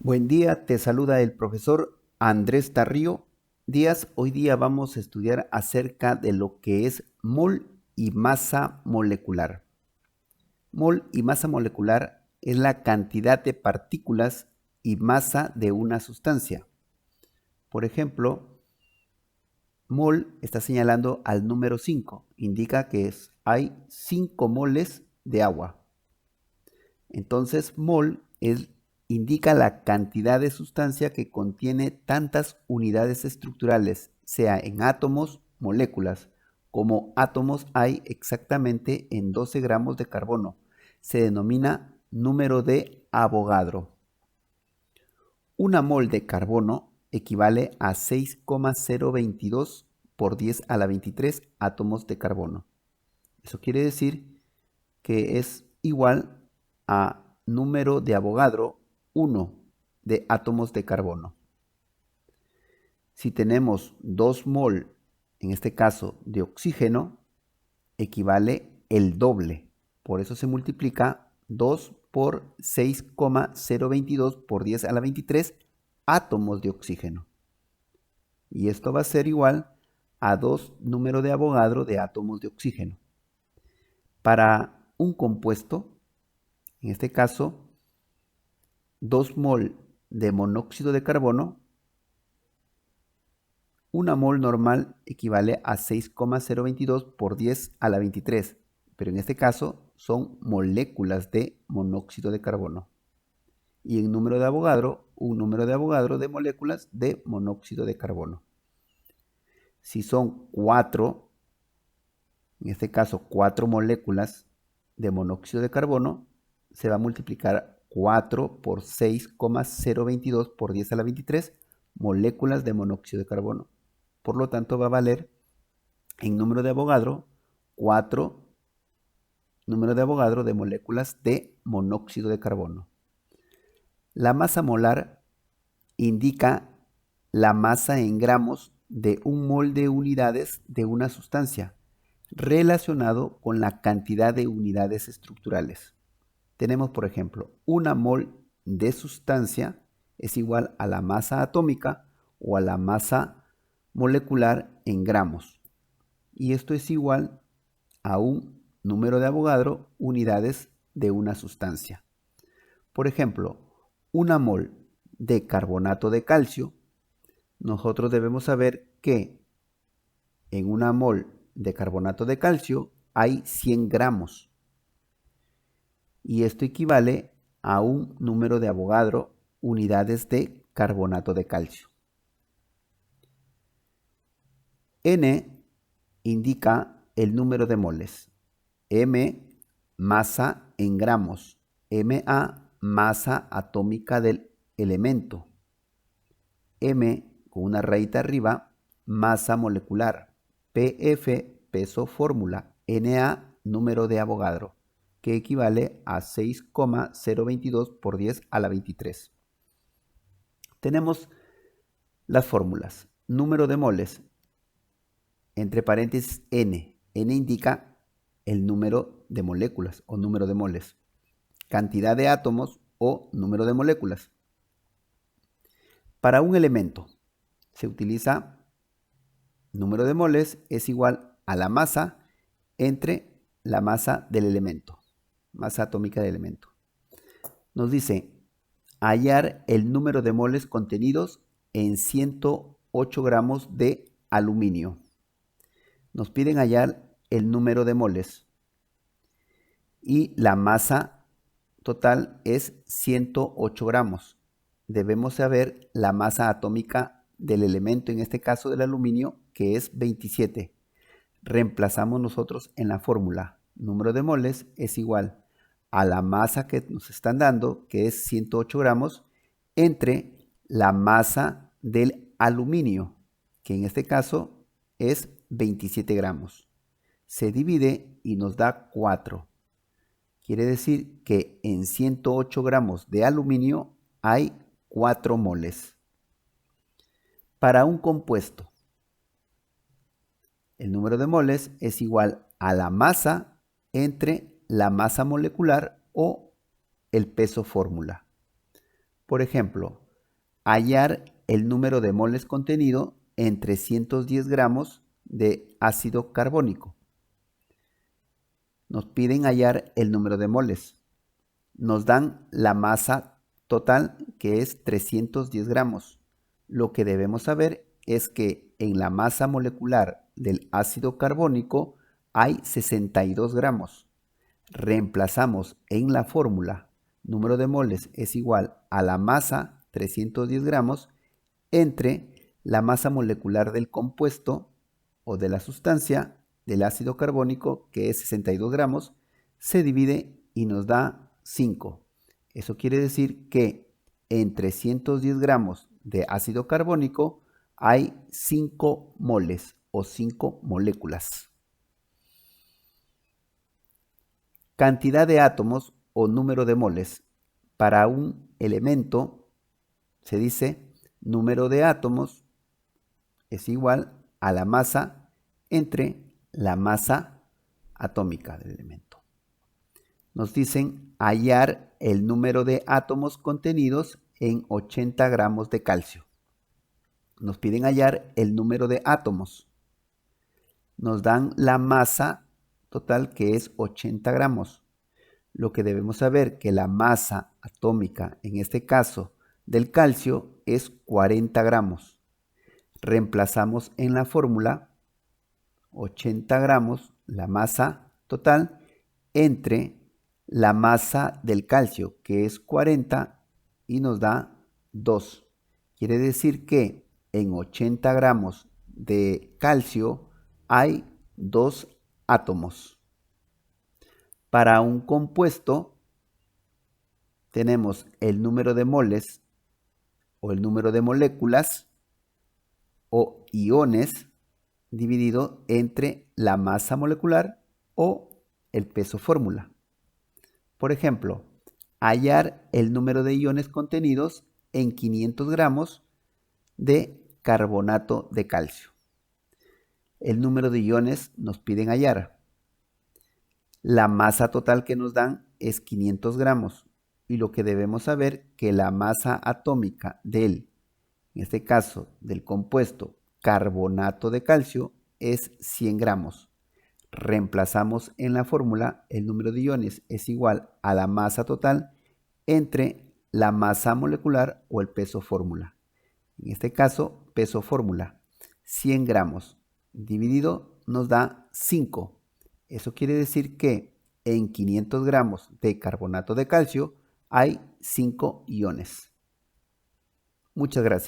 Buen día, te saluda el profesor Andrés Tarrío Díaz. Hoy día vamos a estudiar acerca de lo que es mol y masa molecular. Mol y masa molecular es la cantidad de partículas y masa de una sustancia. Por ejemplo, mol está señalando al número 5, indica que hay 5 moles de agua. Entonces, indica la cantidad de sustancia que contiene tantas unidades estructurales, sea en átomos, moléculas, como átomos hay exactamente en 12 gramos de carbono. Se denomina número de Avogadro. Una mol de carbono equivale a 6,022 por 10 a la 23 átomos de carbono. Eso quiere decir que es igual a número de Avogadro 1 de átomos de carbono. Si tenemos 2 mol, en este caso de oxígeno, equivale el doble. Por eso se multiplica 2 por 6,022 por 10 a la 23 átomos de oxígeno. Y esto va a ser igual a 2 número de Avogadro de átomos de oxígeno. Para un compuesto, en este caso, 2 mol de monóxido de carbono, una mol normal equivale a 6,022 por 10 a la 23, pero en este caso son moléculas de monóxido de carbono. Y en número de Avogadro, un número de Avogadro de moléculas de monóxido de carbono. Si son 4, en este caso 4 moléculas de monóxido de carbono, se va a multiplicar 4 por 6,022 por 10 a la 23 moléculas de monóxido de carbono. Por lo tanto, va a valer en número de Avogadro 4 número de Avogadro de moléculas de monóxido de carbono. La masa molar indica la masa en gramos de un mol de unidades de una sustancia, relacionado con la cantidad de unidades estructurales. Tenemos, por ejemplo, una mol de sustancia es igual a la masa atómica o a la masa molecular en gramos. Y esto es igual a un número de Avogadro unidades de una sustancia. Por ejemplo, una mol de carbonato de calcio, nosotros debemos saber que en una mol de carbonato de calcio hay 100 gramos. Y esto equivale a un número de Avogadro unidades de carbonato de calcio. N indica el número de moles. M, masa en gramos. Ma, masa atómica del elemento. M, con una rayita arriba, masa molecular. Pf, peso fórmula. Na, número de Avogadro, que equivale a 6,022 por 10 a la 23. Tenemos las fórmulas. Número de moles, entre paréntesis N. N indica el número de moléculas o número de moles. Cantidad de átomos o número de moléculas. Para un elemento se utiliza número de moles es igual a la masa entre la masa del elemento, masa atómica del elemento. Nos dice hallar el número de moles contenidos en 108 gramos de aluminio. Nos piden hallar el número de moles y la masa total es 108 gramos. Debemos saber la masa atómica del elemento, en este caso del aluminio, que es 27. Reemplazamos nosotros en la fórmula. Número de moles es igual a la masa que nos están dando, que es 108 gramos, entre la masa del aluminio, que en este caso es 27 gramos. Se divide y nos da 4. Quiere decir que en 108 gramos de aluminio hay 4 moles. Para un compuesto, el número de moles es igual a la masa entre la masa molecular o el peso fórmula. Por ejemplo, hallar el número de moles contenido en 310 gramos de ácido carbónico. Nos piden hallar el número de moles. Nos dan la masa total, que es 310 gramos. Lo que debemos saber es que en la masa molecular del ácido carbónico hay 62 gramos. Reemplazamos en la fórmula número de moles es igual a la masa 310 gramos entre la masa molecular del compuesto o de la sustancia del ácido carbónico, que es 62 gramos, se divide y nos da 5. Eso quiere decir que en 310 gramos de ácido carbónico hay 5 moles o 5 moléculas. Cantidad de átomos o número de moles. Para un elemento se dice número de átomos es igual a la masa entre la masa atómica del elemento. Nos dicen hallar el número de átomos contenidos en 80 gramos de calcio. Nos piden hallar el número de átomos. Nos dan la masa total, que es 80 gramos. Lo que debemos saber que la masa atómica, en este caso del calcio, es 40 gramos. Reemplazamos en la fórmula 80 gramos, la masa total, entre la masa del calcio, que es 40, y nos da 2. Quiere decir que en 80 gramos de calcio hay 2 átomos. Para un compuesto tenemos el número de moles o el número de moléculas o iones dividido entre la masa molecular o el peso fórmula. Por ejemplo, hallar el número de iones contenidos en 500 gramos de carbonato de calcio. El número de iones nos piden hallar. La masa total que nos dan es 500 gramos y lo que debemos saber que la masa atómica en este caso del compuesto carbonato de calcio, es 100 gramos. Reemplazamos en la fórmula el número de iones es igual a la masa total entre la masa molecular o el peso fórmula. En este caso, peso fórmula, 100 gramos dividido nos da 5. Eso quiere decir que en 500 gramos de carbonato de calcio hay 5 iones. Muchas gracias.